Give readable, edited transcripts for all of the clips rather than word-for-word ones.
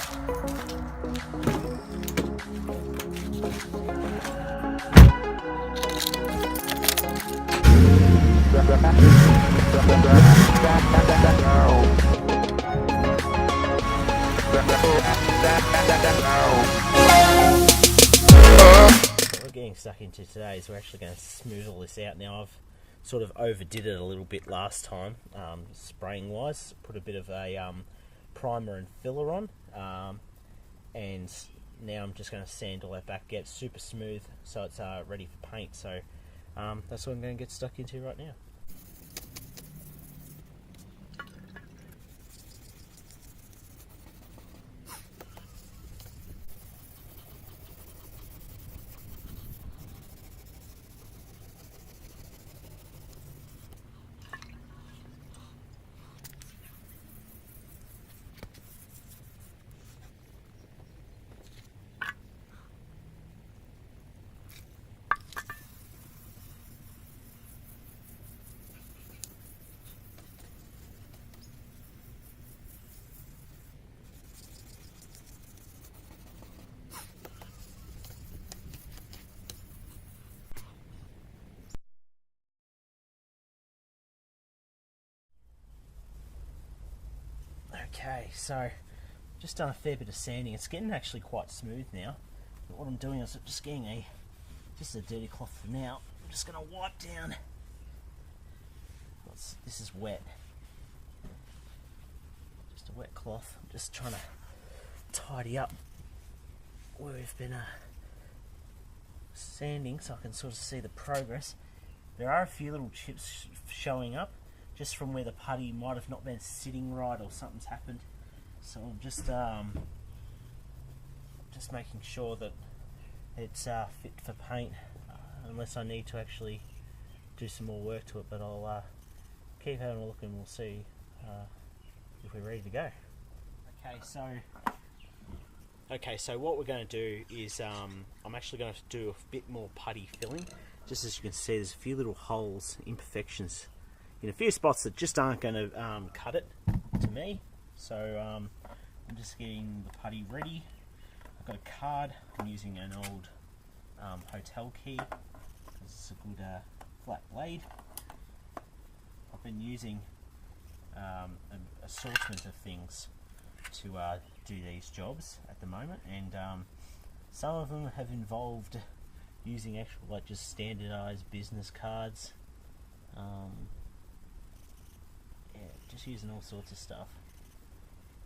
What we're getting stuck into today is we're actually going to smooth all this out. Now I've sort of overdid it a little bit last time, spraying wise. Put a bit of a primer and filler on, and now I'm just going to sand all that back, get it super smooth so it's ready for paint. So that's what I'm going to get stuck into right now. Okay, so just done a fair bit of sanding. It's getting actually quite smooth now. But what I'm doing is just getting just a dirty cloth for now. I'm just going to wipe down. This is wet. Just a wet cloth. I'm just trying to tidy up where we've been sanding so I can sort of see the progress. There are a few little chips showing up, just from where the putty might have not been sitting right or something's happened. So I'm just making sure that it's fit for paint, unless I need to actually do some more work to it. But I'll keep having a look and we'll see if we're ready to go. Okay, so what we're going to do is I'm actually going to do a bit more putty filling. Just as you can see, there's a few little holes, imperfections in a few spots that just aren't going to cut it to me. So I'm just getting the putty ready. I've got a card. I'm using an old hotel key. This is a good flat blade. I've been using an assortment of things to do these jobs at the moment, and some of them have involved using actual, like, just standardized business cards. Yeah, just using all sorts of stuff.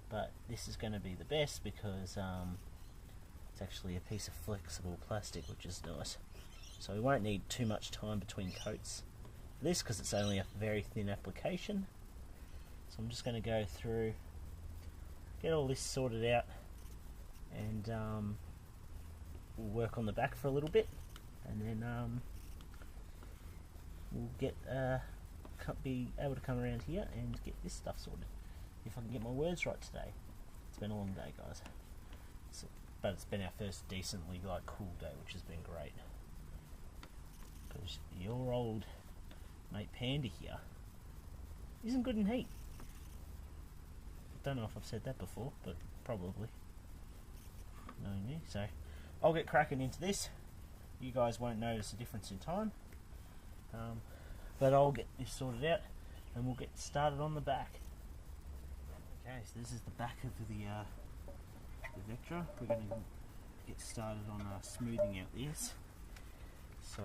But this is going to be the best because it's actually a piece of flexible plastic, which is nice. So we won't need too much time between coats for this because it's only a very thin application. So I'm just going to go through, get all this sorted out, and we'll work on the back for a little bit, and then we'll get be able to come around here and get this stuff sorted, if I can get my words right today. It's been a long day, guys, but it's been our first decently cool day, which has been great, because your old mate Panda here isn't good in heat. I don't know if I've said that before, but probably, knowing me. So I'll get cracking into this. You guys won't notice a difference in time, but I'll get this sorted out and we'll get started on the back. Okay, so this is the back of the Vectra. We're going to get started on smoothing out this. So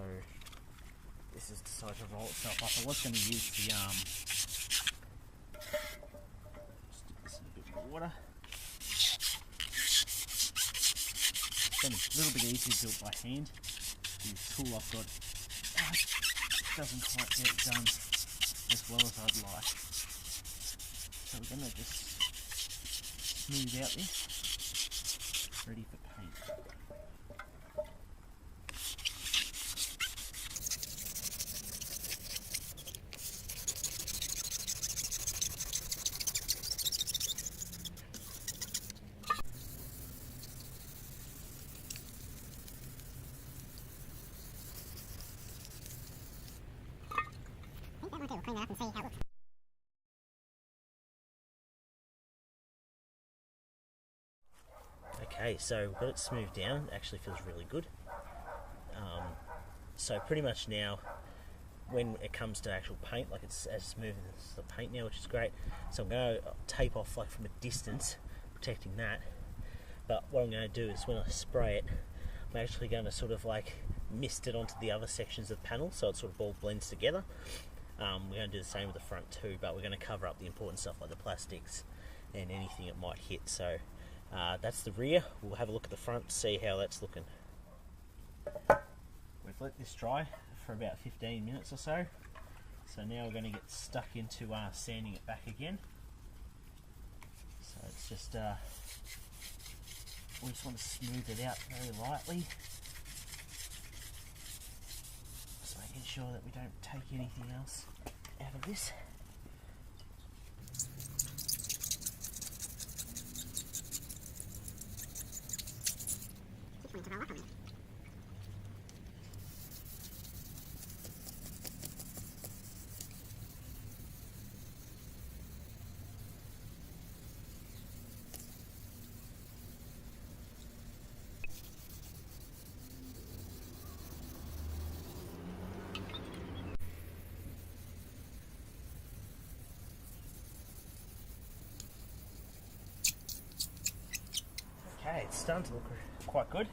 this has decided to roll itself up. I was going to use the stick this in a bit more water. It's been a little bit easier to do it by hand. The tool I've got doesn't quite get it done as well as I'd like. So we're going to just smooth out this, ready for paint. We'll clean that up and see how it looks. Okay, so we've got it smoothed down. It actually feels really good. So pretty much now, when it comes to actual paint, like it's as smooth as the paint now, which is great. So I'm going to tape off like from a distance, protecting that. But what I'm going to do is when I spray it, I'm actually going to sort of like mist it onto the other sections of the panel, so it sort of all blends together. We're going to do the same with the front too, but we're going to cover up the important stuff like the plastics and anything it might hit. So that's the rear. We'll have a look at the front, see how that's looking. We've let this dry for about 15 minutes or so. So now we're going to get stuck into sanding it back again. So it's just, we just want to smooth it out very lightly. Just making sure that we don't take anything else out of this. Okay, it's starting to look quite good.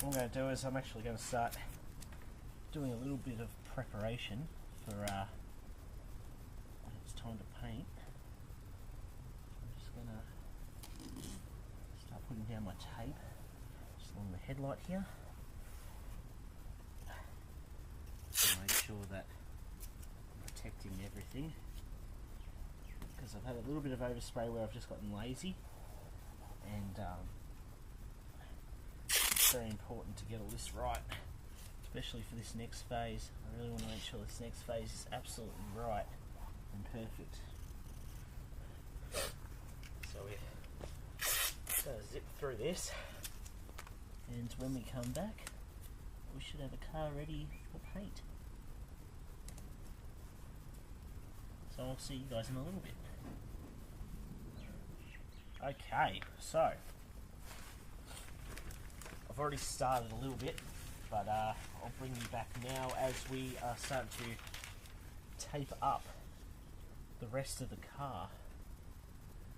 What I'm going to do is I'm actually going to start doing a little bit of preparation for when it's time to paint. I'm just going to start putting down my tape just along the headlight here. To make sure that I'm protecting everything, because I've had a little bit of overspray where I've just gotten lazy. And it's very important to get all this right, especially for this next phase. I really want to make sure this next phase is absolutely right and perfect. So we're going to zip through this, and when we come back, we should have a car ready for paint. So I'll see you guys in a little bit. Okay, so I've already started a little bit, but I'll bring you back now as we are starting to tape up the rest of the car.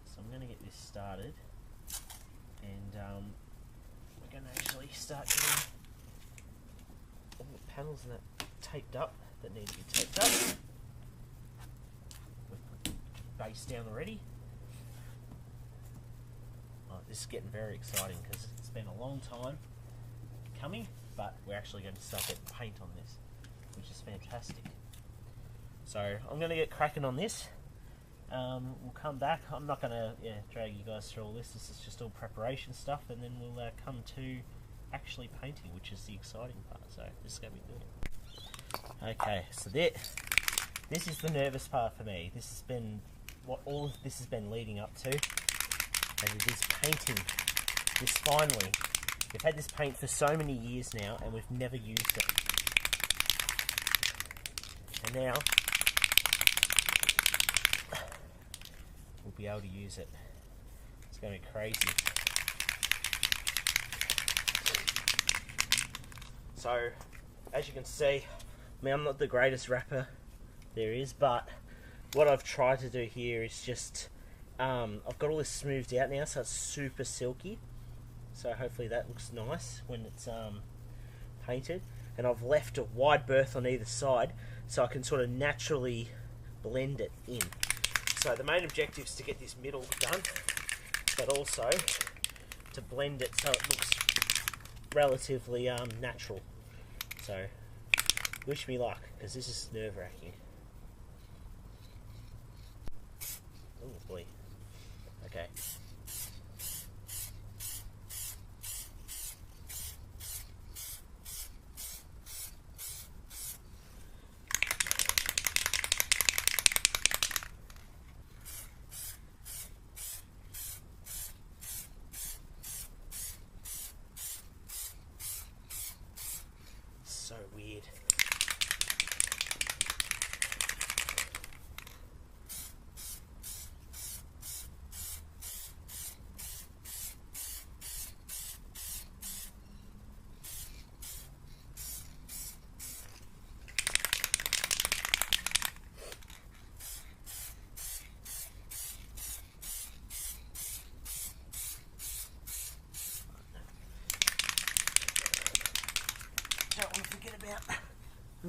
So I'm going to get this started, and we're going to actually start getting all the panels and that taped up that need to be taped up. We've put the base down already. This is getting very exciting because it's been a long time coming, but we're actually going to start getting paint on this, which is fantastic. So I'm going to get cracking on this. We'll come back. I'm not going to drag you guys through all this. This is just all preparation stuff, and then we'll come to actually painting, which is the exciting part. So this is going to be good. Okay, so this is the nervous part for me. This has been what all of this has been leading up to. And it is painting this finally. We've had this paint for so many years now and we've never used it. And now we'll be able to use it. It's going to be crazy. So, as you can see, I mean, I'm not the greatest rapper there is, but what I've tried to do here is just I've got all this smoothed out now, so it's super silky. So hopefully that looks nice when it's painted. And I've left a wide berth on either side, so I can sort of naturally blend it in. So the main objective is to get this middle done, but also to blend it so it looks relatively natural. So wish me luck, because this is nerve-wracking. Oh boy. Okay. So weird.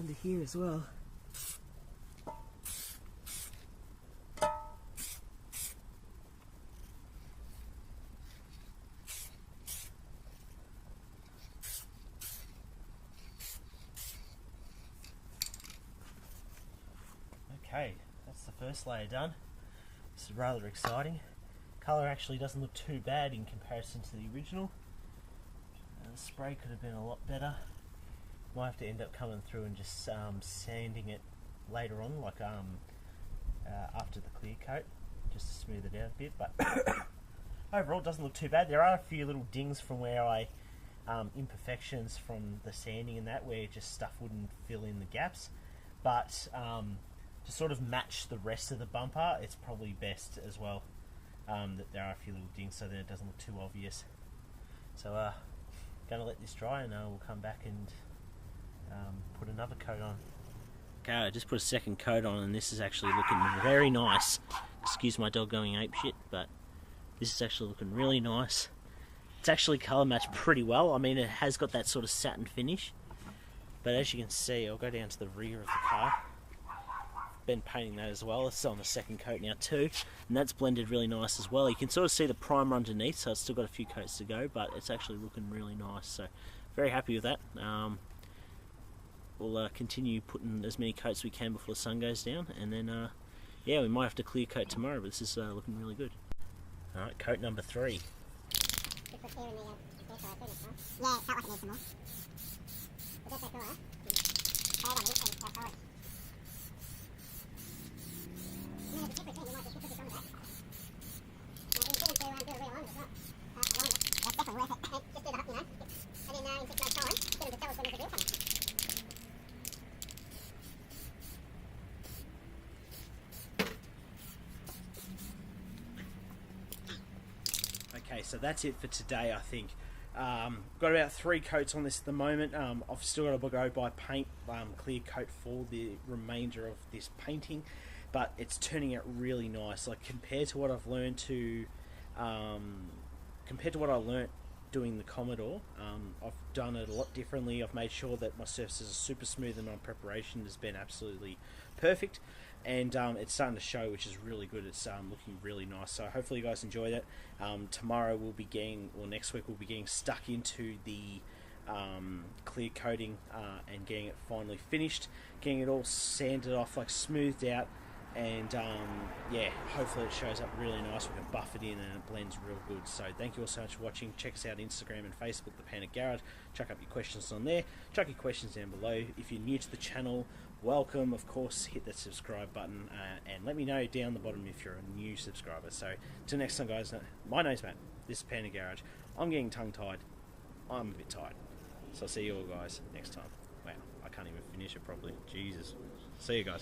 under here as well. Okay, that's the first layer done. This is rather exciting. Colour actually doesn't look too bad in comparison to the original. The spray could have been a lot better. Might have to end up coming through and just sanding it later on, like after the clear coat, just to smooth it out a bit. But overall, it doesn't look too bad. There are a few little dings from where I imperfections from the sanding and that, where just stuff wouldn't fill in the gaps. But to sort of match the rest of the bumper, it's probably best as well that there are a few little dings so that it doesn't look too obvious. So gonna let this dry and we'll come back and put another coat on. Okay, I just put a second coat on and this is actually looking very nice. Excuse my dog going ape shit, but this is actually looking really nice. It's actually colour matched pretty well. I mean, it has got that sort of satin finish, but as you can see, I'll go down to the rear of the car. Been painting that as well. It's on the second coat now too, and that's blended really nice as well. You can sort of see the primer underneath, so it's still got a few coats to go, but it's actually looking really nice. So very happy with that. We'll continue putting as many coats as we can before the sun goes down, and then yeah, we might have to clear coat tomorrow, but this is looking really good. Alright, coat number 3. Yeah, it felt like it needs some more. But that's cool, huh? Okay, so that's it for today, I think. Got about 3 coats on this at the moment. I've still got to go buy paint, clear coat for the remainder of this painting, but it's turning out really nice. Like compared to what I've learned doing the Commodore, I've done it a lot differently. I've made sure that my surfaces are super smooth and my preparation has been absolutely perfect, and it's starting to show, which is really good. It's looking really nice, so hopefully you guys enjoy that. Tomorrow we'll be getting, or next week we'll be getting stuck into the clear coating and getting it finally finished, getting it all sanded off, like smoothed out, and yeah, hopefully it shows up really nice. We can buff it in and it blends real good. So thank you all so much for watching. Check us out Instagram and Facebook, the Panda Garage. Chuck up your questions on there, chuck your questions down below. If you're new to the channel, welcome. Of course, hit that subscribe button and let me know down the bottom if you're a new subscriber. So till next time guys, my name's Matt, this is Panda Garage. I'm getting tongue tied, I'm a bit tired, so I'll see you all guys next time. Wow, I can't even finish it properly, Jesus. See you guys.